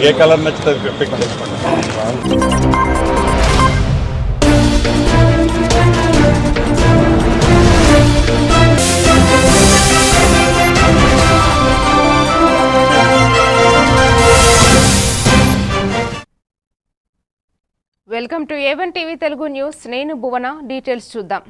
ఏ colour నచ్చుతుంది pick చేసుకోండి. Welcome to A1 TV Telugu news. నేను భువన. డీటెయిల్స్ చూద్దాం.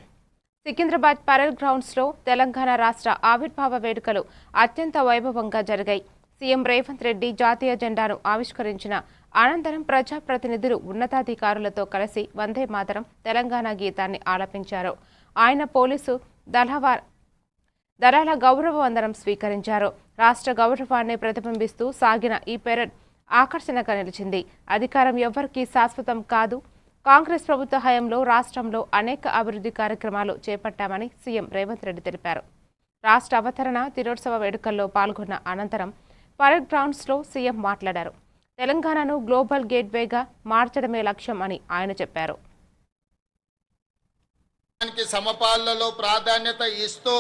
సికింద్రాబాద్ పరేడ్ గ్రౌండ్స్లో తెలంగాణ రాష్ట్ర ఆవిర్భావ వేడుకలు అత్యంత వైభవంగా జరిగాయి. సీఎం రేవంత్ రెడ్డి జాతీయ జెండాను ఆవిష్కరించిన అనంతరం ప్రజాప్రతినిధులు ఉన్నతాధికారులతో కలిసి వందే మాతరం తెలంగాణ గీతాన్ని ఆలపించారు. ఆయన పోలీసు దళాల గౌరవ వందనం స్వీకరించారు. రాష్ట్ర గౌరవాన్ని ప్రతిబింబిస్తూ సాగిన ఈ పెరేడ్ ఆకర్షణగా నిలిచింది. అధికారం ఎవ్వరికీ శాశ్వతం కాదు. కాంగ్రెస్ ప్రభుత్వ హయాంలో రాష్ట్రంలో అనేక అభివృద్ధి కార్యక్రమాలు చేపట్టామని సీఎం రేవంత్ రెడ్డి తెలిపారు. రాష్ట్ర అవతరణ దినోత్సవ వేడుకల్లో పాల్గొన్న అనంతరం పరేడ్ గ్రౌండ్స్లో సీఎం మాట్లాడారు. తెలంగాణను గ్లోబల్ గేట్వేగా మార్చడమే లక్ష్యం అని ఆయన చెప్పారు. సమపాలనలో ప్రాధాన్యత ఇస్తూ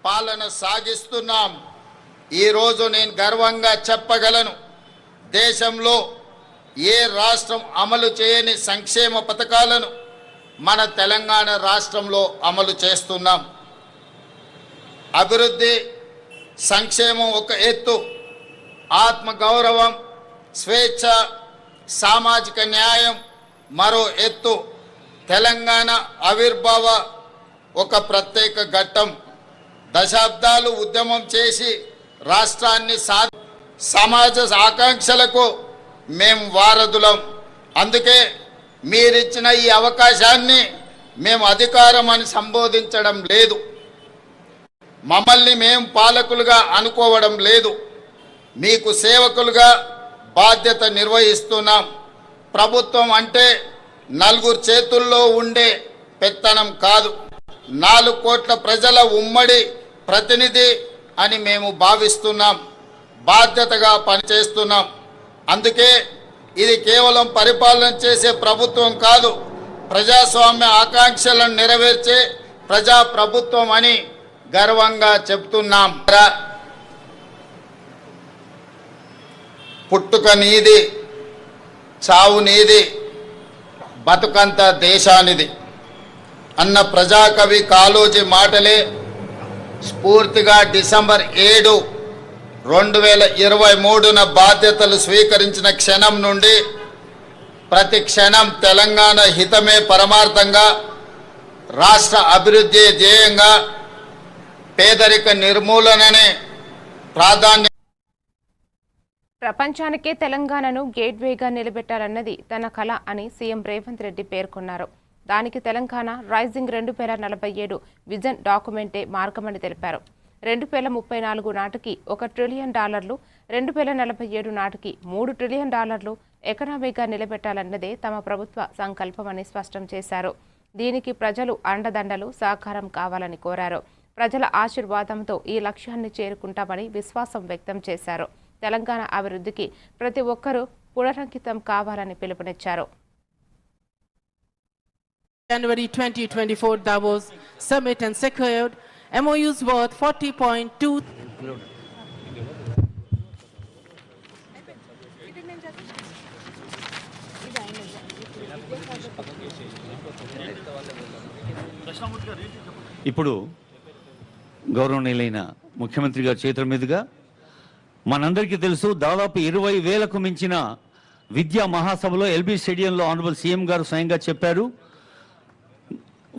పాలన సాగిస్తున్నాం. ఈరోజు నేను గర్వంగా చెప్పగలను, దేశంలో ఏ రాష్ట్రం అమలు చేయని సంక్షేమ పథకాలను మన తెలంగాణ రాష్ట్రంలో అమలు చేస్తున్నాం. అభివృద్ధి సంక్షేమం ఒక ఎత్తు, ఆత్మగౌరవం, స్వేచ్ఛ, సామాజిక న్యాయం మరో ఎత్తు. తెలంగాణ ఆవిర్భావ ఒక ప్రత్యేక ఘట్టం. దశాబ్దాలు ఉద్యమం చేసి రాష్ట్రాన్ని సమాజ ఆకాంక్షలకు మేము వారధులం. అందుకే మీరిచ్చిన ఈ అవకాశాన్ని మేము అధికారం అని సంబోధించడం లేదు, మమ్మల్ని మేము పాలకులుగా అనుకోవడం లేదు, మీకు సేవకులుగా బాధ్యత నిర్వహిస్తున్నాం. ప్రభుత్వం అంటే నలుగురు చేతుల్లో ఉండే పెత్తనం కాదు, 4 కోట్ల ప్రజల ఉమ్మడి ప్రతినిధి అని మేము భావిస్తున్నాం. బాధ్యతగా పనిచేస్తున్నాం. అందుకే ఇది కేవలం పరిపాలన చేసే ప్రభుత్వం కాదు, ప్రజాస్వామ్య ఆకాంక్షలను నెరవేర్చే ప్రజా ప్రభుత్వం అని గర్వంగా చెప్తున్నాం. పుట్టుక నీది, చావు నీది, బతుకంత దేశానిది అన్న ప్రజాకవి కాళోజీ మాటలే స్ఫూర్తిగా డిసెంబర్ 7, 2023 బాధ్యతలు స్వీకరించిన క్షణం నుండి ప్రతి క్షణం తెలంగాణ హితమే పరమార్థంగా, రాష్ట్ర అభివృద్ధి ధ్యేయంగా, పేదరిక నిర్మూలననే ప్రాధాన్యత. ప్రపంచానికే తెలంగాణను గేట్వేగా నిలబెట్టాలన్నది తన కళ అని సీఎం రేవంత్ రెడ్డి పేర్కొన్నారు. దానికి తెలంగాణ రైజింగ్ 2047 విజన్ డాక్యుమెంటే మార్గమని తెలిపారు. 2034 నాటికి $1 ట్రిలియన్, 2047 నాటికి $3 ట్రిలియన్ ఎకనామీగా నిలబెట్టాలన్నదే తమ ప్రభుత్వ సంకల్పమని స్పష్టం చేశారు. దీనికి ప్రజలు అండదండలు సహకారం కావాలని కోరారు. ప్రజల ఆశీర్వాదంతో ఈ లక్ష్యాన్ని చేరుకుంటామని విశ్వాసం వ్యక్తం చేశారు. తెలంగాణ అభివృద్ధికి ప్రతి ఒక్కరూ పునరంకితం కావాలని పిలుపునిచ్చారు. January 2024 Davos Summit and secured MOUs worth 40.2. ఇప్పుడు గౌరవనీయులైన ముఖ్యమంత్రి గారి చేతుల మీదుగా మనందరికీ తెలుసు, దాదాపు 20,000కు మించిన విద్యా మహాసభలో ఎల్బీ స్టేడియంలో ఆనరబుల్ సీఎం గారు స్వయంగా చెప్పారు.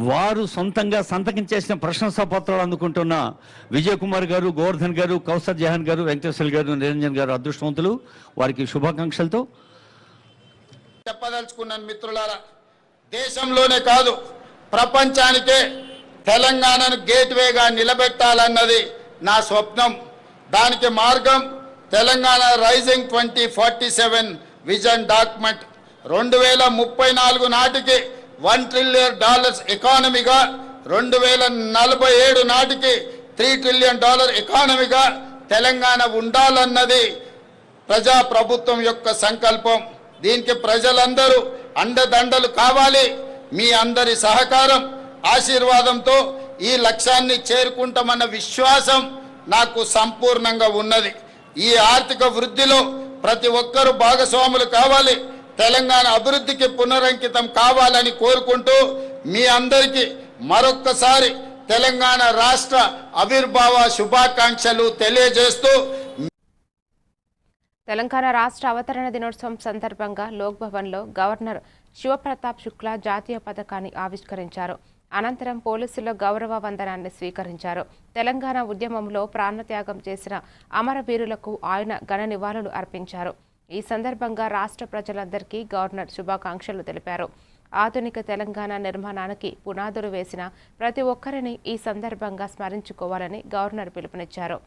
వారు సొంతంగా సంతకం చేసిన ప్రశంసా పత్రాలు అందుకుంటున్న విజయ్ కుమార్ గారు, గోవర్ధన్ గారు, కౌసర్ జహాన్ గారు, వెంకటేశ్వర గారు, నిరంజన్ గారు అదృష్టవంతులు. వారికి శుభాకాంక్షలతో చెప్పదలుచుకున్నాను. మిత్రులారా, దేశంలోనే కాదు ప్రపంచానికే తెలంగాణను గేట్వేగా నిలబెట్టాలన్నది నా స్వప్నం. దానికి మార్గం తెలంగాణ రైజింగ్ 2047 విజన్ డాక్యుమెంట్. 2034 నాటికి $1 ట్రిలియన్ ఎకానమీగా, 2047 నాటికి $3 ట్రిలియన్ ఎకానమీగా తెలంగాణ ఉండాలన్నది ప్రజా ప్రభుత్వం యొక్క సంకల్పం. దీనికి ప్రజలందరూ అండదండలు కావాలి. మీ అందరి సహకారం, ఆశీర్వాదంతో ఈ లక్ష్యాన్ని చేరుకుంటామన్న విశ్వాసం నాకు సంపూర్ణంగా ఉన్నది. ఈ ఆర్థిక వృద్ధిలో ప్రతి ఒక్కరూ భాగస్వాములు కావాలి, తెలంగాణ అభివృద్ధికి పునరంకితం కావాలని కోరుకుంటూ మీ అందరికీ మరొక్కసారి తెలంగాణ రాష్ట్ర ఆవిర్భావ శుభాకాంక్షలు తెలియజేస్తూ తెలంగాణ రాష్ట్ర అవతరణ దినోత్సవం సందర్భంగా లోక్ భవన్లో గవర్నర్ శివప్రతాప్ శుక్లా జాతీయ పతాకాన్ని ఆవిష్కరించారు. అనంతరం పోలీసులు గౌరవ వందనాన్ని స్వీకరించారు. తెలంగాణ ఉద్యమంలో ప్రాణత్యాగం చేసిన అమరవీరులకు ఆయన ఘన నివాళులు అర్పించారు. ఈ సందర్భంగా రాష్ట్ర ప్రజలందరికీ గవర్నర్ శుభాకాంక్షలు తెలిపారు. ఆధునిక తెలంగాణ నిర్మాణానికి పునాదులు వేసిన ప్రతి ఒక్కరిని ఈ సందర్భంగా స్మరించుకోవాలని గవర్నర్ పిలుపునిచ్చారు.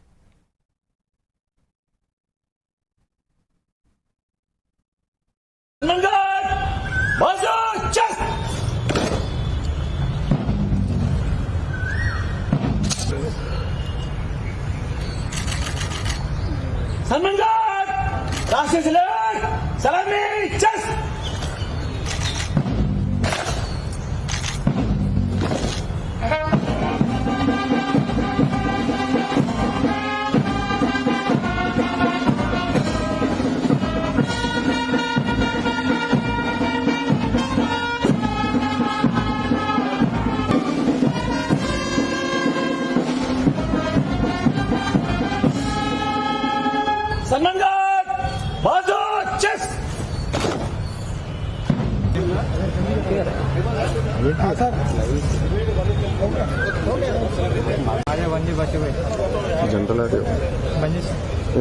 జనరల్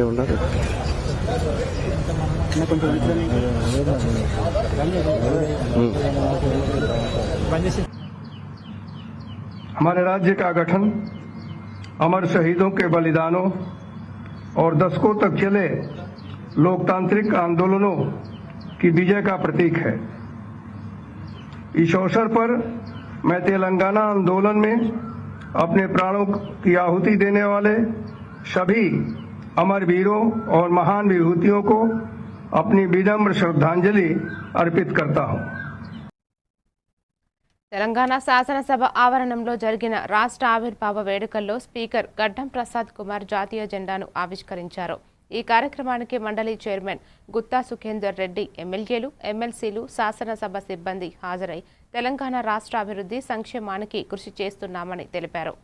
ఏముండదు हमारे राज्य का गठन अमर शहीदों के बलिदानों और दशकों तक चले लोकतांत्रिक आंदोलनों की विजय का प्रतीक है। इस अवसर पर मैं तेलंगाना आंदोलन में अपने प्राणों की आहुति देने वाले सभी अमर वीरों और महान विभूतियों को अपनी विनम्र श्रद्धांजलि अर्पित करता हूं। తెలంగాణ శాసనసభ ఆవరణంలో జరిగిన రాష్ట్ర ఆవిర్భావ వేడుకల్లో స్పీకర్ గడ్డం ప్రసాద్ కుమార్ జాతీయ జెండాను ఆవిష్కరించారు. ఈ కార్యక్రమానికి మండలి చైర్మన్ గుత్తా సుఖేందర్ రెడ్డి, ఎమ్మెల్యేలు, ఎమ్మెల్సీలు, శాసనసభ సిబ్బంది హాజరై తెలంగాణ రాష్ట్ర అభివృద్ధి సంక్షేమానికి కృషి చేస్తున్నామని తెలిపారు.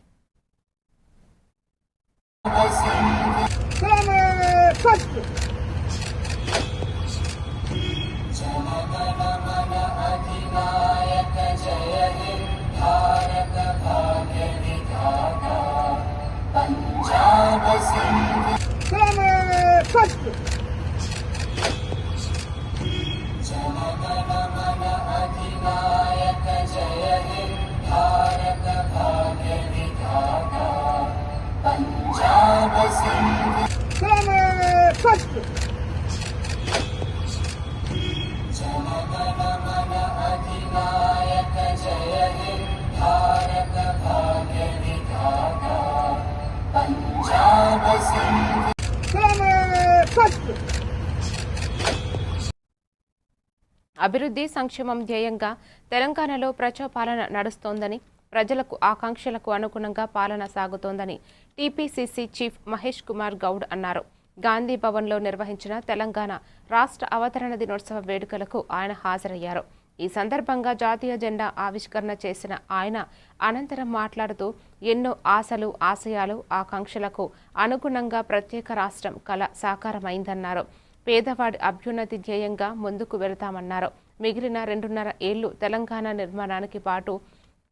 అభివృద్ధి సంక్షేమం ధ్యేయంగా తెలంగాణలో ప్రజాపాలన నడుస్తోందని, ప్రజలకు ఆకాంక్షలకు అనుగుణంగా పాలన సాగుతోందని టీపీసీసీ చీఫ్ మహేష్ కుమార్ గౌడ్ అన్నారు. గాంధీ భవన్లో నిర్వహించిన తెలంగాణ రాష్ట్ర అవతరణ దినోత్సవ వేడుకలకు ఆయన హాజరయ్యారు. ఈ సందర్భంగా జాతీయ జెండా ఆవిష్కరణ చేసిన ఆయన అనంతరం మాట్లాడుతూ ఎన్నో ఆశలు, ఆశయాలు, ఆకాంక్షలకు అనుగుణంగా ప్రత్యేక రాష్ట్రం కల సాకారమైందన్నారు. పేదవాడి అభ్యున్నతి ధ్యేయంగా ముందుకు వెళతామన్నారు. మిగిలిన 2.5 ఏళ్లు తెలంగాణ నిర్మాణానికి పాటు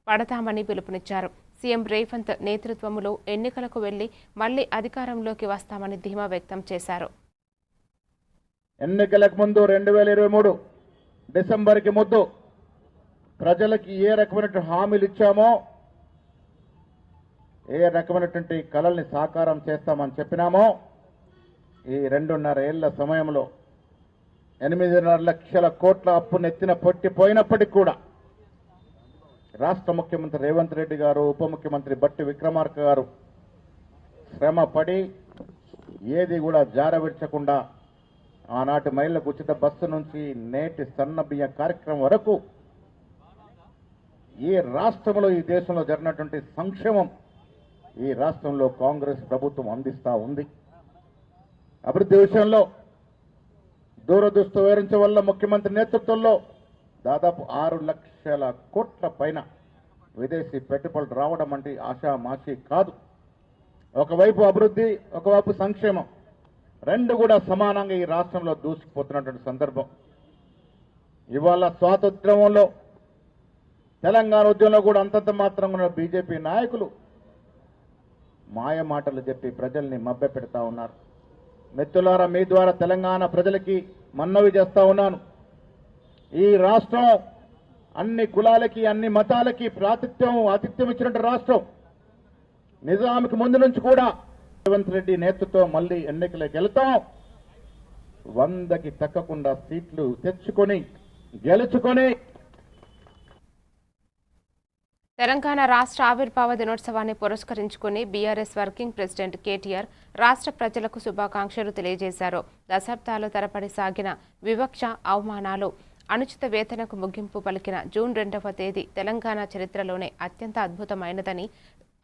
పడతామని పిలుపునిచ్చారు. సీఎం రేవంత్ నేతృత్వంలో ఎన్నికలకు వెళ్లి మళ్లీ అధికారంలోకి వస్తామని ధీమా వ్యక్తం చేశారు. ఎన్నికలకు ముందు 2023 డిసెంబర్కి ముందు ప్రజలకి ఏ రకమైనటువంటి హామీలు ఇచ్చామో, ఏ రకమైనటువంటి కలల్ని సాకారం చేస్తామని చెప్పినామో, ఈ 2.5 ఏళ్ల సమయంలో 8.5 లక్షల కోట్ల అప్పు నెత్తిన పొట్టిపోయినప్పటికీ కూడా రాష్ట్ర ముఖ్యమంత్రి రేవంత్ రెడ్డి గారు, ఉప ముఖ్యమంత్రి బట్టి విక్రమార్క గారు శ్రమ పడి ఏది కూడా జారవిడ్చకుండా ఆనాటి మహిళలకు ఉచిత బస్సు నుంచి నేటి సన్న బియ్య కార్యక్రమం వరకు ఈ రాష్ట్రంలో, ఈ దేశంలో జరిగినటువంటి సంక్షేమం ఈ రాష్ట్రంలో కాంగ్రెస్ ప్రభుత్వం అందిస్తూ ఉంది. అభివృద్ధి విషయంలో దూరదృష్టి వివరించడం వల్ల ముఖ్యమంత్రి నేతృత్వంలో దాదాపు 6 లక్షల కోట్ల పైన విదేశీ పెట్టుబడులు రావడం అంటే ఆషామాషి కాదు. ఒకవైపు అభివృద్ధి, ఒకవైపు సంక్షేమం, రెండు కూడా సమానంగా ఈ రాష్ట్రంలో దూసుకుపోతున్నటువంటి సందర్భం. ఇవాళ స్వాతంత్ర్యంలో తెలంగాణ ఉద్యమంలో కూడా అంతంత మాత్రంగా ఉన్న బీజేపీ నాయకులు మాయ మాటలు చెప్పి ప్రజల్ని మభ్యపెడతా ఉన్నారు. మిత్రులారా, మీ ద్వారా తెలంగాణ ప్రజలకి మన్నవి చేస్తా ఉన్నాను. ఈ రాష్ట్రం అన్ని కులాలకి, అన్ని మతాలకి ఆతిథ్యం ఇచ్చినట్టు రాష్ట్రం. నిజాంకి ముందు నుంచి కూడా రేవంత్ రెడ్డి నేతృత్వం మళ్ళీ ఎన్నికలకు వెళ్తాం. 100కి తగ్గకుండా సీట్లు తెచ్చుకొని గెలుచుకొని తెలంగాణ రాష్ట్ర ఆవిర్భావ దినోత్సవాన్ని పురస్కరించుకుని బీఆర్ఎస్ వర్కింగ్ ప్రెసిడెంట్ కేటీఆర్ రాష్ట్ర ప్రజలకు శుభాకాంక్షలు తెలియజేశారు. దశాబ్దాల తరబడి సాగిన వివక్ష, అవమానాలు, అనుచిత వేతనకు ముగింపు పలికిన జూన్ 2వ తేదీ తెలంగాణ చరిత్రలోనే అత్యంత అద్భుతమైనదని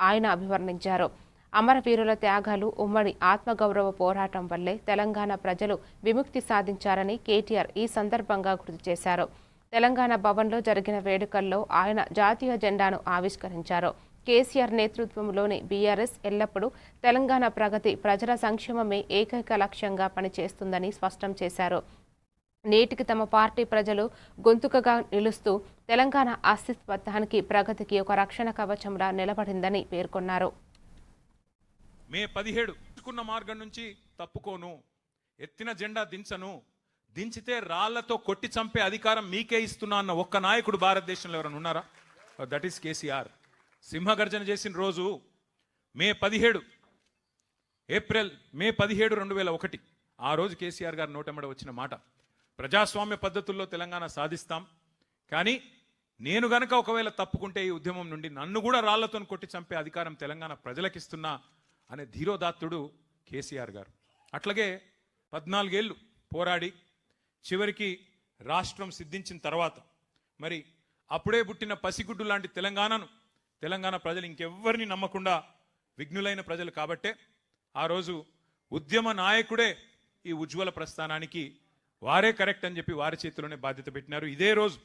ఆయన అభివర్ణించారు. అమరవీరుల త్యాగాలు, ఉమ్మడి ఆత్మగౌరవ పోరాటం వల్లే తెలంగాణ ప్రజలు విముక్తి సాధించారని కేటీఆర్ ఈ సందర్భంగా గుర్తు చేశారు. తెలంగాణ భవన్లో జరిగిన వేడుకల్లో ఆయన జాతీయ జెండాను ఆవిష్కరించారు. కేసీఆర్ నేతృత్వంలోని బీఆర్ఎస్ ఎల్లప్పుడూ తెలంగాణ ప్రగతి, ప్రజల సంక్షేమమే ఏకైక లక్ష్యంగా పనిచేస్తుందని స్పష్టం చేశారు. నేటికి తమ పార్టీ ప్రజలు గొంతుకగా నిలుస్తూ తెలంగాణ అస్తిత్వానికి, ప్రగతికి ఒక రక్షణ కవచంలా నిలబడిందని పేర్కొన్నారు. మే 17 మార్గం నుంచి తప్పుకోను, ఎత్తిన జెండా దించను, దించితే రాళ్లతో కొట్టి చంపే అధికారం మీకే ఇస్తున్నా అన్న ఒక్క నాయకుడు భారతదేశంలో ఎవరైనా ఉన్నారా? That is KCR. సింహగర్జన చేసిన రోజు ఏప్రిల్ 17, 2001. ఆ రోజు కేసీఆర్ గారు నోటెమ్మడ వచ్చిన మాట, ప్రజాస్వామ్య పద్ధతుల్లో తెలంగాణ సాధిస్తాం, కానీ నేను గనక ఒకవేళ తప్పుకుంటే ఈ ఉద్యమం నుండి నన్ను కూడా రాళ్లతో కొట్టి చంపే అధికారం తెలంగాణ ప్రజలకిస్తున్నా అనే ధీరోదాత్తుడు కేసీఆర్ గారు. అట్లాగే 14 ఏళ్ళు పోరాడి చివరికి రాష్ట్రం సిద్ధించిన తర్వాత మరి అప్పుడే పుట్టిన పసిగుడ్డు లాంటి తెలంగాణ ప్రజలు ఇంకెవ్వరిని నమ్మకుండా విఘ్నులైన ప్రజలు కాబట్టే ఆ రోజు ఉద్యమ నాయకుడే ఈ ఉజ్వల ప్రస్థానానికి వారే కరెక్ట్ అని చెప్పి వారి చేతిలోనే బాధ్యత పెట్టినారు. ఇదే రోజు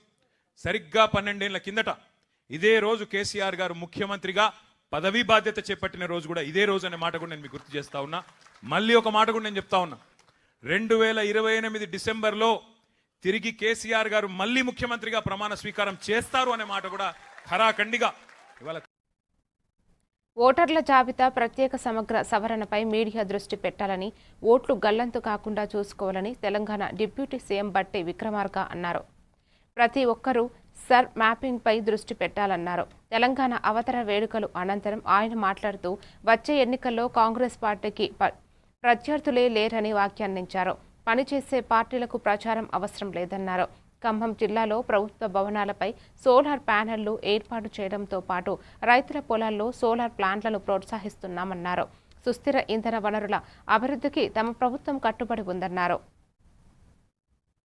సరిగ్గా 12 ఏళ్ల కిందట ఇదే రోజు కేసీఆర్ గారు ముఖ్యమంత్రిగా పదవీ బాధ్యత చేపట్టిన రోజు కూడా ఇదే రోజు అనే మాట కూడా నేను మీకు గుర్తు చేస్తా ఉన్నా. మళ్ళీ ఒక మాట కూడా నేను చెప్తా ఉన్నా, 2028 డిసెంబర్లో తిరిగి కేసీఆర్ గారు మళ్ళీ ముఖ్యమంత్రిగా ప్రమాణ స్వీకారం చేస్తారు అనే మాట కూడా ఖరాఖండిగా ఇవాళ. ఓటర్ల జాబితా ప్రత్యేక సమగ్ర సవరణపై మీడియా దృష్టి పెట్టాలని, ఓట్లు గల్లంతు కాకుండా చూసుకోవాలని తెలంగాణ డిప్యూటీ సీఎం బట్టి విక్రమార్క అన్నారు. ప్రతి ఒక్కరూ సర్ మ్యాపింగ్పై దృష్టి పెట్టాలన్నారు. తెలంగాణ అవతర వేడుకలు అనంతరం ఆయన మాట్లాడుతూ వచ్చే ఎన్నికల్లో కాంగ్రెస్ పార్టీకి ప్రత్యర్థులే లేరని వ్యాఖ్యానించారు. పనిచేసే పార్టీలకు ప్రచారం అవసరం లేదన్నారు. ఖమ్మం జిల్లాలో ప్రభుత్వ భవనాలపై సోలార్ ప్యానెళ్లు ఏర్పాటు చేయడంతో పాటు రైతుల పొలాల్లో సోలార్ ప్లాంట్లను ప్రోత్సహిస్తున్నామన్నారు. సుస్థిర ఇంధన వనరుల అభివృద్ధికి తమ ప్రభుత్వం కట్టుబడి ఉందన్నారు.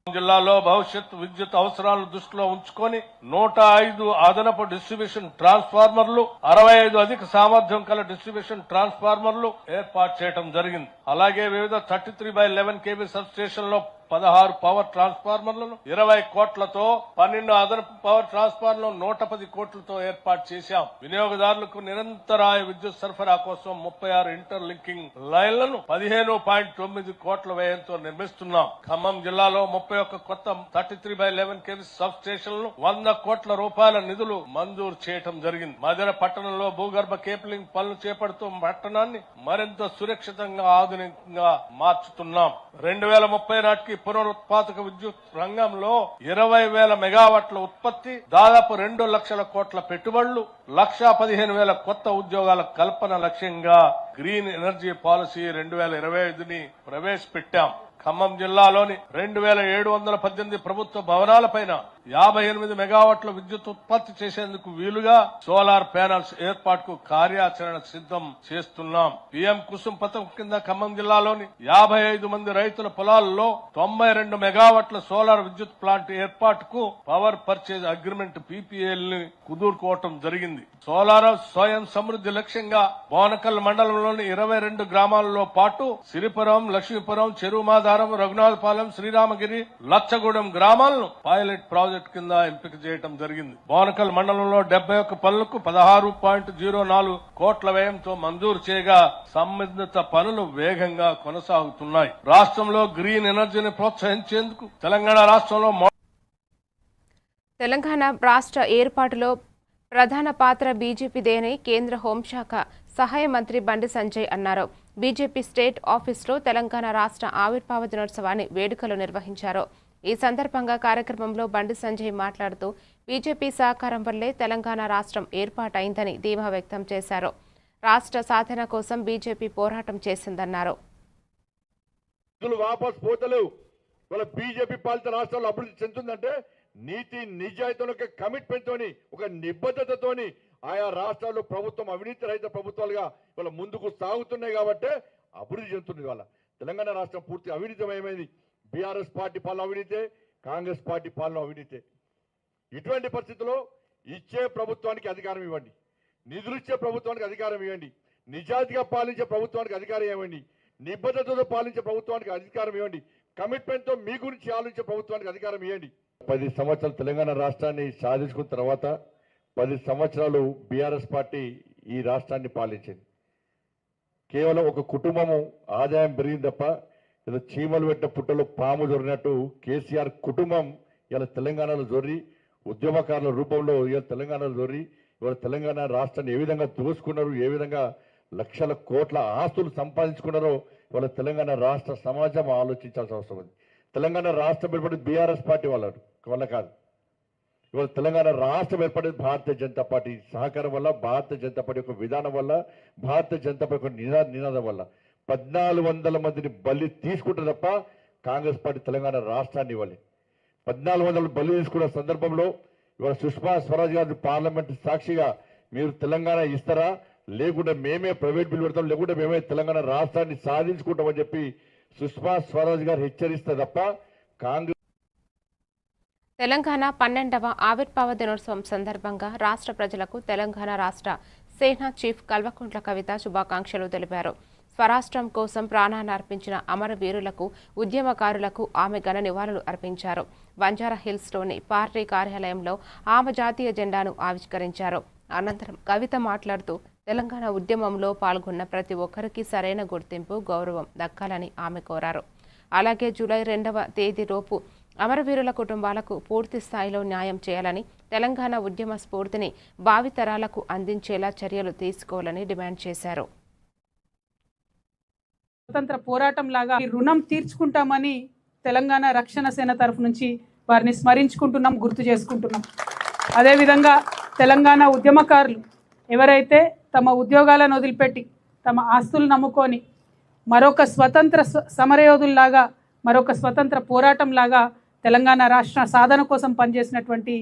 జిల్లాలో భవిష్యత్ విద్యుత్ అవసరాలను దృష్టిలో ఉంచుకొని 105 అదనపు డిస్ట్రిబ్యూషన్ ట్రాన్స్ఫార్మర్లు, 65 అధిక సామర్థ్యం కల డిస్ట్రిబ్యూషన్ ట్రాన్స్ఫార్మర్లు ఏర్పాటు చేయడం జరిగింది. అలాగే వివిధ 33/11 kV సబ్ స్టేషన్లో 16 పవర్ ట్రాన్స్ఫార్మర్లను 20 కోట్లతో, 12 అదనపు పవర్ ట్రాన్స్ఫార్మర్లను 110 కోట్లతో ఏర్పాటు చేశాం. వినియోగదారులకు నిరంతరాయ విద్యుత్ సరఫరా కోసం 36 ఇంటర్ లింకింగ్ లైన్లను 15.9 కోట్ల వ్యయంతో నిర్మిస్తున్నాం. ఖమ్మం జిల్లాలో 31 కొత్త 33/11 kV సబ్ స్టేషన్లను 100 కోట్ల రూపాయల నిధులు మంజూరు చేయడం జరిగింది. మధిర పట్టణంలో భూగర్భ కేబులింగ్ పనులు చేపడుతూ పట్టణాన్ని మరింత సురక్షితంగా, ఆధునికంగా మార్చుతున్నాం. 2030 నాటికి పునరుత్పాదక విద్యుత్ రంగంలో 20,000 మెగావాట్ల ఉత్పత్తి, దాదాపు 2 లక్షల కోట్ల పెట్టుబడులు, 1,15,000 కొత్త ఉద్యోగాల కల్పన లక్ష్యంగా గ్రీన్ ఎనర్జీ పాలసీ 2025ని ప్రవేశపెట్టాం. ఖమ్మం జిల్లాలోని 2,718 ప్రభుత్వ భవనాలపైన 58 మెగావాట్ల విద్యుత్ ఉత్పత్తి చేసేందుకు వీలుగా సోలార్ ప్యానల్స్ ఏర్పాటుకు కార్యాచరణ సిద్ధం చేస్తున్నాం. పీఎం కుసుమ్ పథకం కింద ఖమ్మం జిల్లాలోని 55 మంది రైతుల పొలాల్లో 92 మెగావాట్ల సోలార్ విద్యుత్ ప్లాంట్ ఏర్పాటుకు పవర్ పర్చేజ్ అగ్రిమెంట్ PPAL ని కుదుర్చుకోవటం జరిగింది. సోలార్ స్వయం సమృద్ధి లక్ష్యంగా బోనకల్ మండలంలోని 22 గ్రామాలలో పాటు సిరిపురం, లక్ష్మీపురం, చెరువుమాద, నాగారం, రఘునాథపాలెం, శ్రీరామగిరి, లచ్చగూడెం గ్రామాలను పైలట్ ప్రాజెక్ట్ కింద ఎంపిక చేయడం జరిగింది. బోనకల్ మండలంలో 71 పనులకు 16.04 కోట్ల వ్యయంతో మంజూరు చేయగా సంబంధిత పనులు వేగంగా కొనసాగుతున్నాయి. రాష్ట్రంలో గ్రీన్ ఎనర్జీని ప్రోత్సహించేందుకు తెలంగాణ రాష్ట్రంలో తెలంగాణ రాష్ట్ర ఏర్పాటులో ప్రధాన పాత్ర బీజేపీదేని కేంద్ర హోంశాఖ సహాయ మంత్రి బండి సంజయ్ అన్నారు. బీజేపీ స్టేట్ ఆఫీసులో తెలంగాణ రాష్ట్ర ఆవిర్భావ దినోత్సవాన్ని వేడుకలు నిర్వహించారు. ఈ సందర్భంగా కార్యక్రమంలో బండి సంజయ్ మాట్లాడుతూ బీజేపీ సహకారం వల్లే తెలంగాణ రాష్ట్రం ఏర్పాటైందని ధీమా వ్యక్తం చేశారు. రాష్ట్ర సాధన కోసం బీజేపీ పోరాటం చేసిందన్నారు. బీజేపీ పాలిత రాష్ట్రాల్లో అభివృద్ధి చెందుతుందంటే నీతి నిజాయితీతో, కమిట్మెంట్ తోని, ఒక నిబద్ధతతోని ఆయా రాష్ట్రాల్లో ప్రభుత్వం అవినీతి రహిత ప్రభుత్వాలుగా ఇవాళ ముందుకు సాగుతున్నాయి కాబట్టి అభివృద్ధి చెందుతుంది. ఇవాళ తెలంగాణ రాష్ట్రం పూర్తి అవినీతిమయమైంది. బీఆర్ఎస్ పార్టీ పాలన అవినీతే, కాంగ్రెస్ పార్టీ పాలన అవినీతే. ఇటువంటి పరిస్థితుల్లో ఇచ్చే ప్రభుత్వానికి అధికారం ఇవ్వండి, నిధులు ఇచ్చే ప్రభుత్వానికి అధికారం ఇవ్వండి, నిజాయితీగా పాలించే ప్రభుత్వానికి అధికారం ఇవ్వండి, నిబద్ధతతో పాలించే ప్రభుత్వానికి అధికారం ఇవ్వండి, కమిట్మెంట్ తో మీ గురించి ఆలోచించే ప్రభుత్వానికి అధికారం ఇవ్వండి. 10 సంవత్సరాలు తెలంగాణ రాష్ట్రాన్ని సాధించుకున్న తర్వాత 10 సంవత్సరాలు బీఆర్ఎస్ పార్టీ ఈ రాష్ట్రాన్ని పాలించింది. కేవలం ఒక కుటుంబము ఆదాయం పెరిగింది తప్ప ఏదో చీమలు పెట్టిన పుట్టలో పాము జొరినట్టు కేసీఆర్ కుటుంబం ఇలా తెలంగాణలో జొర్రి, ఉద్యమకారుల రూపంలో ఇలా తెలంగాణలో జొర్రి ఇవాళ తెలంగాణ రాష్ట్రాన్ని ఏ విధంగా దోసుకున్నారు, ఏ విధంగా లక్షల కోట్ల ఆస్తులు సంపాదించుకున్నారో ఇవాళ తెలంగాణ రాష్ట్ర సమాజం ఆలోచించాల్సిన అవసరం ఉంది. తెలంగాణ రాష్ట్రం ఏర్పడింది బీఆర్ఎస్ పార్టీ వల్ల కాదు. ఇవాళ తెలంగాణ రాష్ట్రం ఏర్పడేది భారతీయ జనతా పార్టీ సహకారం వల్ల, భారతీయ జనతా పార్టీ యొక్క విధానం వల్ల, భారతీయ జనతా పార్టీ యొక్క నినాదం వల్ల. 1400 మందిని బలి తీసుకుంటే తప్ప కాంగ్రెస్ పార్టీ తెలంగాణ రాష్ట్రాన్ని ఇవ్వాలి. 1400 బలి తీసుకున్న సందర్భంలో ఇవాళ సుష్మా స్వరాజ్ గారి పార్లమెంట్ సాక్షిగా మీరు తెలంగాణ ఇస్తారా, లేకుంటే మేమే ప్రైవేట్ బిల్లు పెడతాం, లేకుంటే మేమే తెలంగాణ రాష్ట్రాన్ని సాధించుకుంటామని చెప్పి సుష్మా స్వరాజ్ గారు హెచ్చరిస్తే తప్ప కాంగ్రెస్. తెలంగాణ 12వ ఆవిర్భావ దినోత్సవం సందర్భంగా రాష్ట్ర ప్రజలకు తెలంగాణ రాష్ట్ర సేనా చీఫ్ కల్వకుంట్ల కవిత శుభాకాంక్షలు తెలిపారు. స్వరాష్ట్రం కోసం ప్రాణాన్ని అర్పించిన అమరవీరులకు, ఉద్యమకారులకు ఆమె ఘన నివాళులు అర్పించారు. బంజారా హిల్స్లోని పార్టీ కార్యాలయంలో ఆమె జాతీయ జెండాను ఆవిష్కరించారు. అనంతరం కవిత మాట్లాడుతూ తెలంగాణ ఉద్యమంలో పాల్గొన్న ప్రతి ఒక్కరికి సరైన గుర్తింపు, గౌరవం దక్కాలని ఆమె కోరారు. అలాగే జూలై 2వ తేదీలోపు అమరవీరుల కుటుంబాలకు పూర్తి స్థాయిలో న్యాయం చేయాలని, తెలంగాణ ఉద్యమ స్ఫూర్తిని భావితరాలకు అందించేలా చర్యలు తీసుకోవాలని డిమాండ్ చేశారు. స్వతంత్ర పోరాటం లాగా రుణం తీర్చుకుంటామని తెలంగాణ రక్షణ సేన తరఫు నుంచి వారిని స్మరించుకుంటున్నాం, గుర్తు చేసుకుంటున్నాం. అదేవిధంగా తెలంగాణ ఉద్యమకారులు ఎవరైతే తమ ఉద్యోగాలను వదిలిపెట్టి తమ ఆస్తులు నమ్ముకొని మరొక స్వతంత్ర సమరయోధుల్లాగా, మరొక స్వతంత్ర పోరాటంలాగా తెలంగాణ రాష్ట్ర సాధన కోసం పనిచేసినటువంటి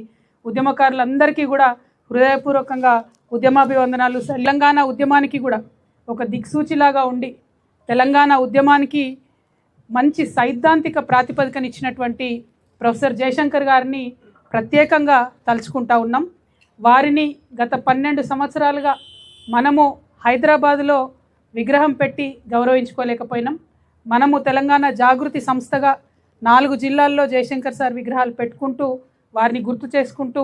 ఉద్యమకారులందరికీ కూడా హృదయపూర్వకంగా ఉద్యమాభివందనాలు. తెలంగాణ ఉద్యమానికి కూడా ఒక దిక్సూచిలాగా ఉండి తెలంగాణ ఉద్యమానికి మంచి సైద్ధాంతిక ప్రాతిపదికనిచ్చినటువంటి ప్రొఫెసర్ జయశంకర్ గారిని ప్రత్యేకంగా తలుచుకుంటా ఉన్నాం. వారిని గత 12 సంవత్సరాలుగా మనము హైదరాబాదులో విగ్రహం పెట్టి గౌరవించుకోలేకపోయినాం. మనము తెలంగాణ జాగృతి సంస్థగా 4 జిల్లాల్లో జయశంకర్ సార్ విగ్రహాలు పెట్టుకుంటూ వారిని గుర్తు చేసుకుంటూ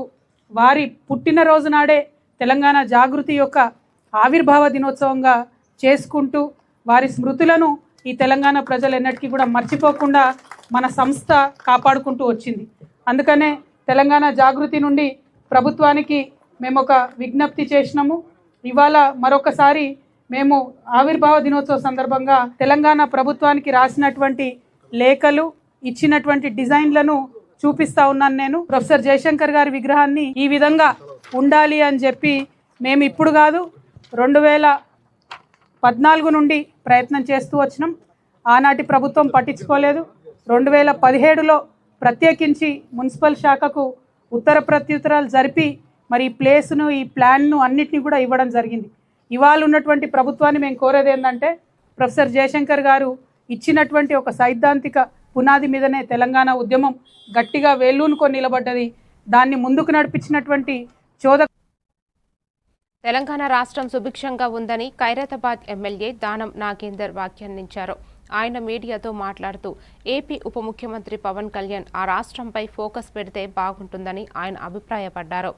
వారి పుట్టినరోజు నాడే తెలంగాణ జాగృతి యొక్క ఆవిర్భావ దినోత్సవంగా చేసుకుంటూ వారి స్మృతులను ఈ తెలంగాణ ప్రజలు ఎన్నటికీ కూడా మర్చిపోకుండా మన సంస్థ కాపాడుకుంటూ వచ్చింది. అందుకనే తెలంగాణ జాగృతి నుండి ప్రభుత్వానికి మేము ఒక విజ్ఞప్తి చేసినాము. ఇవాళ మరొకసారి మేము ఆవిర్భావ దినోత్సవ సందర్భంగా తెలంగాణ ప్రభుత్వానికి రాసినటువంటి లేఖలు, ఇచ్చినటువంటి డిజైన్లను చూపిస్తా ఉన్నాను. నేను ప్రొఫెసర్ జయశంకర్ గారి విగ్రహాన్ని ఈ విధంగా ఉండాలి అని చెప్పి మేము ఇప్పుడు కాదు 2014 నుండి ప్రయత్నం చేస్తూ వచ్చినాం. ఆనాటి ప్రభుత్వం పట్టించుకోలేదు. 2017లో ప్రత్యేకించి మున్సిపల్ శాఖకు ఉత్తర ప్రత్యుత్తరాలు జరిపి మరి ఈ ప్లేస్ను, ఈ ప్లాన్ను అన్నిటినీ కూడా ఇవ్వడం జరిగింది. ఇవాళ ఉన్నటువంటి ప్రభుత్వాన్ని మేము కోరేది ఏంటంటే ప్రొఫెసర్ జయశంకర్ గారు ఇచ్చినటువంటి ఒక సైద్ధాంతిక పునాది మీదనే తెలంగాణ ఉద్యమం గట్టిగా వేళ్ళూనుకొని నిలబడ్డది. దాన్ని ముందుకు నడిపించినటువంటి తెలంగాణ రాష్ట్రం సుభిక్షంగా ఉందని ఖైరతాబాద్ ఎమ్మెల్యే దానం నాగేందర్ వ్యాఖ్యానించారు. ఆయన మీడియాతో మాట్లాడుతూ ఏపీ ఉప ముఖ్యమంత్రి పవన్ కళ్యాణ్ ఆ రాష్ట్రంపై ఫోకస్ పెడితే బాగుంటుందని ఆయన అభిప్రాయపడ్డారు.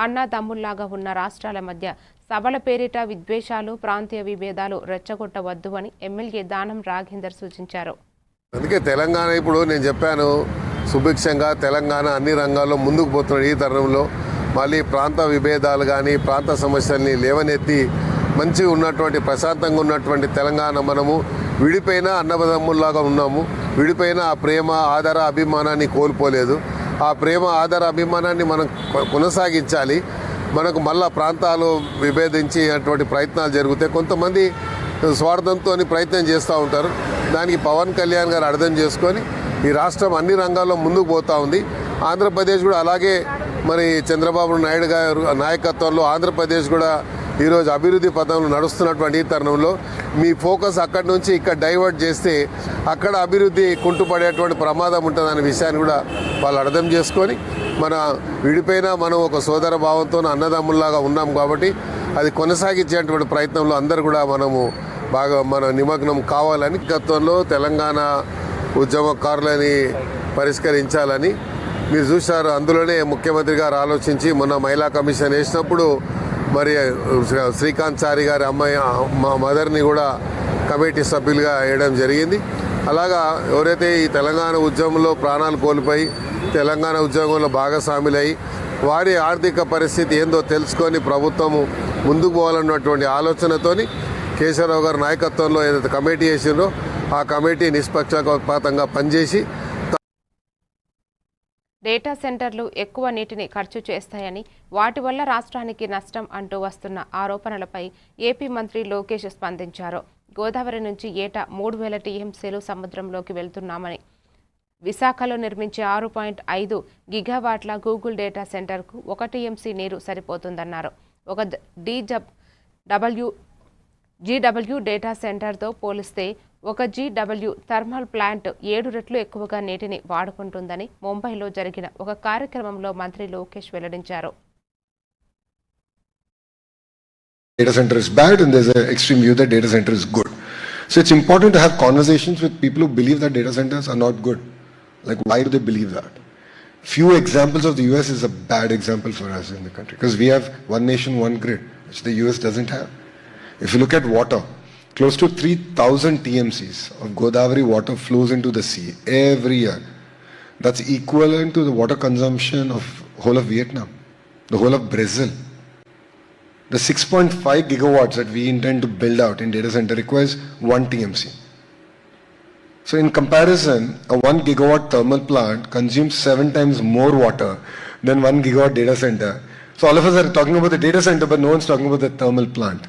అన్నదమ్ముల్లాగా ఉన్న రాష్ట్రాల మధ్య సభల పేరిట విద్వేషాలు, ప్రాంతీయ విభేదాలు రెచ్చగొట్టవద్దు అని ఎమ్మెల్యే దానం రాఘేందర్ సూచించారు. అందుకే తెలంగాణ ఇప్పుడు నేను చెప్పాను, సుభిక్షంగా తెలంగాణ అన్ని రంగాల్లో ముందుకు పోతున్నాడు. ఈ తరుణంలో మళ్ళీ ప్రాంత విభేదాలు కానీ ప్రాంత సమస్యల్ని లేవనెత్తి మంచిగా ఉన్నటువంటి ప్రశాంతంగా ఉన్నటువంటి తెలంగాణ మనము విడిపోయిన అన్నదమ్ముల్లాగా ఉన్నాము. విడిపోయిన ఆ ప్రేమ, ఆదర, అభిమానాన్ని కోల్పోలేదు. ఆ ప్రేమ, ఆదర, అభిమానాన్ని మనం కొనసాగించాలి. మనకు మళ్ళా ప్రాంతాలు విభేదించేటువంటి ప్రయత్నాలు జరిగితే కొంతమంది స్వార్థంతో ప్రయత్నం చేస్తూ ఉంటారు. దానికి పవన్ కళ్యాణ్ గారు అర్థం చేసుకొని ఈ రాష్ట్రం అన్ని రంగాల్లో ముందుకు పోతూ ఉంది. ఆంధ్రప్రదేశ్ కూడా అలాగే మరి చంద్రబాబు నాయుడు గారు నాయకత్వంలో ఆంధ్రప్రదేశ్ కూడా ఈరోజు అభివృద్ధి పథంలో నడుస్తున్నటువంటి ఈ తరుణంలో మీ ఫోకస్ అక్కడి నుంచి ఇక్కడ డైవర్ట్ చేస్తే అక్కడ అభివృద్ధి కుంటుపడేటువంటి ప్రమాదం ఉంటుందనే విషయాన్ని కూడా వాళ్ళు అర్థం చేసుకొని మన విడిపోయినా మనం ఒక సోదర భావంతో అన్నదమ్ముల్లాగా ఉన్నాం కాబట్టి అది కొనసాగించేటువంటి ప్రయత్నంలో అందరూ కూడా మనము బాగా మన నిమగ్నం కావాలని గతంలో తెలంగాణ ఉద్యమకారులని పరిష్కరించాలని మీరు చూశారు. అందులోనే ముఖ్యమంత్రి గారు ఆలోచించి మొన్న మహిళా కమిషన్ వేసినప్పుడు మరి శ్రీకాంత్ చారి గారి అమ్మాయి మా మదర్ని కూడా కమిటీ సభ్యులుగా వేయడం జరిగింది. అలాగా ఎవరైతే ఈ తెలంగాణ ఉద్యమంలో ప్రాణాలు కోల్పోయి తెలంగాణ ఉద్యమంలో భాగస్వాములై వారి ఆర్థిక పరిస్థితి ఏందో తెలుసుకొని ప్రభుత్వము ముందుకు పోవాలన్నటువంటి ఆలోచనతోని కేశవరావు గారి నాయకత్వంలో ఏదైతే కమిటీ వేసిందో ఆ కమిటీ నిష్పక్షపాతంగా పనిచేసి డేటా సెంటర్లు ఎక్కువ నీటిని ఖర్చు చేస్తాయని, వాటి వల్ల రాష్ట్రానికి నష్టం అంటూ వస్తున్న ఆరోపణలపై ఏపీ మంత్రి లోకేష్ స్పందించారు. గోదావరి నుంచి ఏటా 3000 టీఎంసీలు సముద్రంలోకి వెళ్తున్నామని, విశాఖలో నిర్మించే 6.5 గిగావాట్ల గూగుల్ డేటా సెంటర్కు 1 టీఎంసీ నీరు సరిపోతుందన్నారు. ఒక జీడబ్ల్యూ డేటా సెంటర్తో పోలిస్తే ఒక జీడబ్ల్యూ థర్మల్ ప్లాంట్ 7 రెట్లు ఎక్కువగా నీటిని వాడుకుంటుందని ముంబైలో జరిగిన ఒక కార్యక్రమంలో మంత్రి లోకేష్ వెల్లడించారు. Data center is bad and there's an extreme view that data center is good. So it's important to have conversations with people who believe that data centers are not good. Like, why do they believe that? Few examples of the US is a bad example for us in the country because we have one nation, one grid, which the US doesn't have. If you look at water, close to 3,000 TMCs of Godavari water flows into the sea every year. That's equivalent to the water consumption of whole of Vietnam, the whole of Brazil. The 6.5 gigawatts that we intend to build out in data center requires 1 TMC. So in comparison, a 1 gigawatt thermal plant consumes 7 times more water than 1 gigawatt data center. So all of us are talking about the data center, but no one's talking about the thermal plant.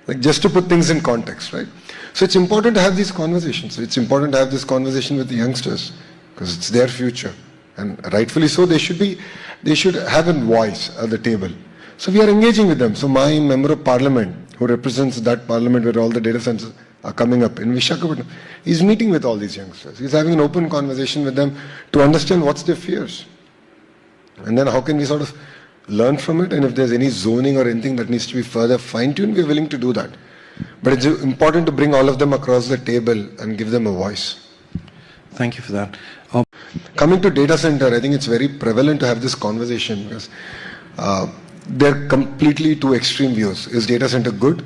Like, just to put things in context, right? So it's important to have these conversations. It's important to have this conversation with the youngsters because it's their future, and rightfully so. They should have a voice at the table. So we are engaging with them. So my member of parliament, who represents that parliament where all the data centers are coming up in Visakhapatnam, is meeting with all these youngsters. He's having an open conversation with them to understand what's their fears, and then how can we sort of learn from it, and if there's any zoning or anything that needs to be further fine-tuned, we're willing to do that. But it's important to bring all of them across the table and give them a voice. Thank you for that. Coming to data center, I think it's very prevalent to have this conversation because they're completely two extreme views. Is data center good?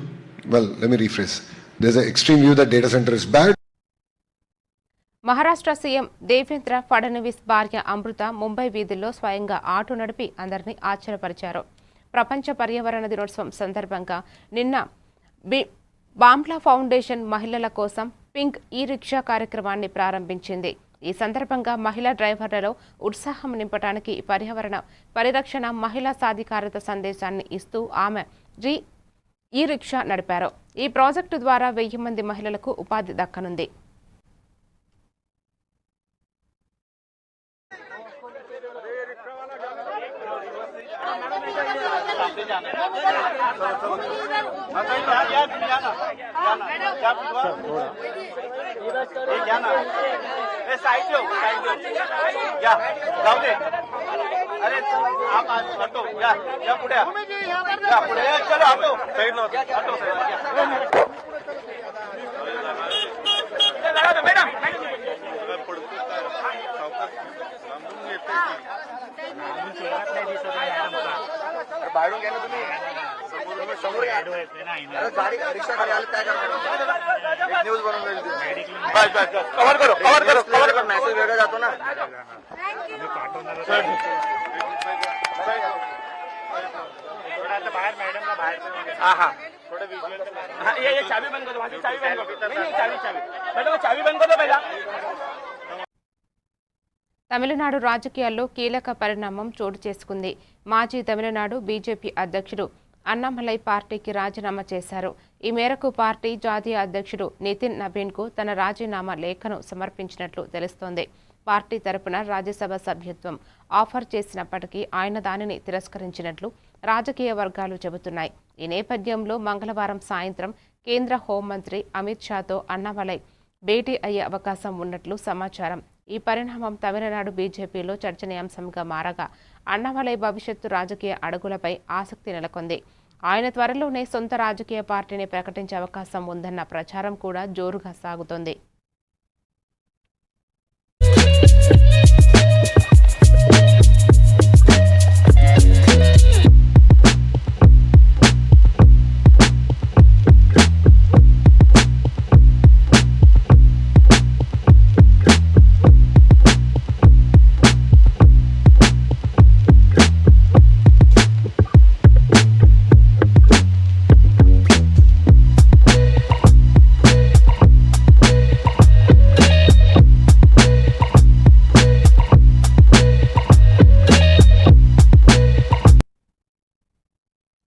Well, let me rephrase. There's an extreme view that data center is bad. Maharashtra CM Devendra Fadnavis భార్య అమృత ముంబై వీధుల్లో స్వయంగా auto నడిపి అందరినీ ఆశ్చర్యపరిచారు. ప్రపంచ పర్యావరణ దినోత్సవం సందర్భంగా నిన్న బామ్లా ఫౌండేషన్ మహిళల కోసం పింక్ ఈ రిక్షా కార్యక్రమాన్ని ప్రారంభించింది. ఈ సందర్భంగా మహిళా డ్రైవర్లలో ఉత్సాహం నింపడానికి పర్యావరణ పరిరక్షణ, మహిళా సాధికారత సందేశాన్ని ఇస్తూ ఆమె ఈ రిక్షా నడిపారు. ఈ ప్రాజెక్టు ద్వారా 1000 మంది మహిళలకు ఉపాధి దక్కనుంది. తమిళనాడు రాజకీయాల్లో కీలక పరిణామం చోటు చేసుకుంది. మాజీ తమిళనాడు బీజేపీ అధ్యక్షుడు అన్నామలై పార్టీకి రాజీనామా చేశారు. ఈ మేరకు పార్టీ జాతీయ అధ్యక్షుడు నితిన్ నబీన్కు తన రాజీనామా లేఖను సమర్పించినట్లు తెలుస్తోంది. పార్టీ తరపున రాజ్యసభ సభ్యత్వం ఆఫర్ చేసినప్పటికీ ఆయన దానిని తిరస్కరించినట్లు రాజకీయ వర్గాలు చెబుతున్నాయి. ఈ నేపథ్యంలో మంగళవారం సాయంత్రం కేంద్ర హోంమంత్రి అమిత్ షాతో అన్నామలై భేటీ అయ్యే అవకాశం ఉన్నట్లు సమాచారం. ఈ పరిణామం తమిళనాడు బీజేపీలో చర్చనీయాంశంగా మారగా అన్నామలై భవిష్యత్తు రాజకీయ అడుగులపై ఆసక్తి నెలకొంది. ఆయన త్వరలోనే సొంత రాజకీయ పార్టీని ప్రకటించే అవకాశం ఉందన్న ప్రచారం కూడా జోరుగా సాగుతోంది.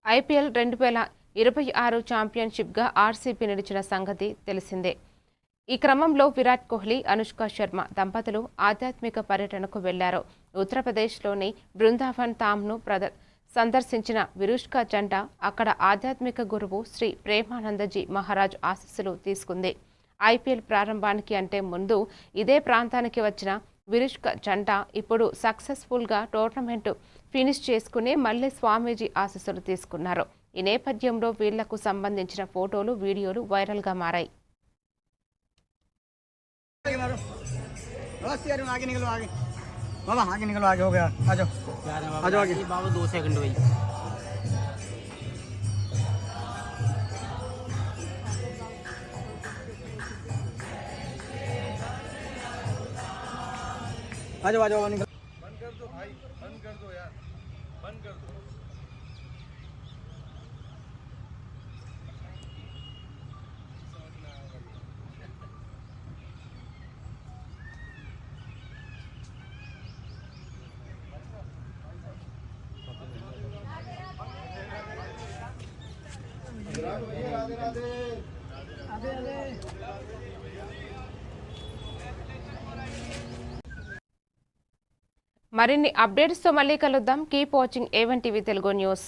ఐపీఎల్ 2026 ఛాంపియన్షిప్గా ఆర్సీబీ నిలిచిన సంగతి తెలిసిందే. ఈ క్రమంలో విరాట్ కోహ్లీ, అనుష్క శర్మ దంపతులు ఆధ్యాత్మిక పర్యటనకు వెళ్లారు. ఉత్తరప్రదేశ్లోని బృందావన్ ధామ్ను సందర్శించిన విరుష్క జంట అక్కడ ఆధ్యాత్మిక గురువు శ్రీ ప్రేమానందజీ మహారాజ్ ఆశీస్సులు తీసుకుంది. ఐపీఎల్ ప్రారంభానికి అంటే ముందు ఇదే ప్రాంతానికి వచ్చిన విరుష్క జంట ఇప్పుడు సక్సెస్ఫుల్గా టోర్నమెంట్ ఫినిష్ చేసుకుని మళ్లీ స్వామీజీ ఆశీస్సులు తీసుకున్నారు. ఈ నేపథ్యంలో వీళ్లకు సంబంధించిన ఫోటోలు, వీడియోలు వైరల్గా మారాయి. आजो आजो निकल बंद कर दो भाई, बंद कर दो यार, बंद कर दो। మరిన్ని అప్డేట్స్తో మళ్ళీ కలుద్దాం. Keep watching A1 TV Telugu news.